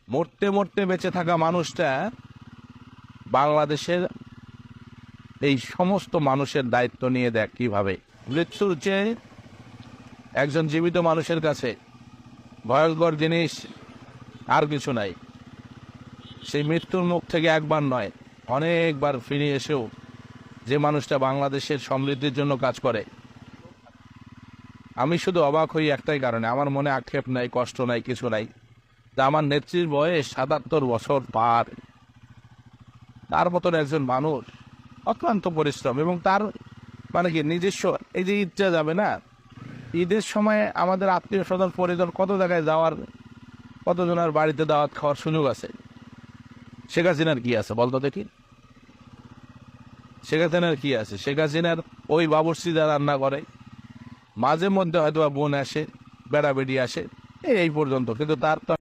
মরতে মরতে বেঁচে থাকা মানুষটা বাংলাদেশের এই সমস্ত মানুষের দায়িত্ব নিয়ে দেখ কিভাবে। মৃত্যুর চেয়ে একজন জীবিত মানুষের কাছে ভয়ঙ্কর জিনিস আর কিছু নাই। সেই মৃত্যুর মুখ থেকে একবার নয়, অনেকবার ফিরে এসেও যে মানুষটা বাংলাদেশের সমৃদ্ধির জন্য কাজ করে, আমি শুধু অবাক হই একটাই কারণে, আমার মনে আক্ষেপ নাই, কষ্ট নাই, কিছু নাই। তা আমার নেত্রীর বয়স ৭৭ বছর পার, তার মতন একজন মানুষ অক্লান্ত পরিশ্রম, এবং তার মানে কি নিজস্ব, এই যে ঈদটা যাবে না, ঈদের সময় আমাদের আত্মীয় স্বজন পরিজন কত জায়গায় যাওয়ার, কতজনের বাড়িতে দাওয়াত খাওয়ার সুযোগ আছে। শেখ হাসিনার কি আছে বলতো দেখি? শেখ হাসিনার কি আছে? শেখ হাসিনার ওই বাবুর্চিরা রান্না করে, মাঝে মধ্যে হয়তো বোন আসে, বেড়া বেড়ি আসে, এই পর্যন্ত। কিন্তু তার তো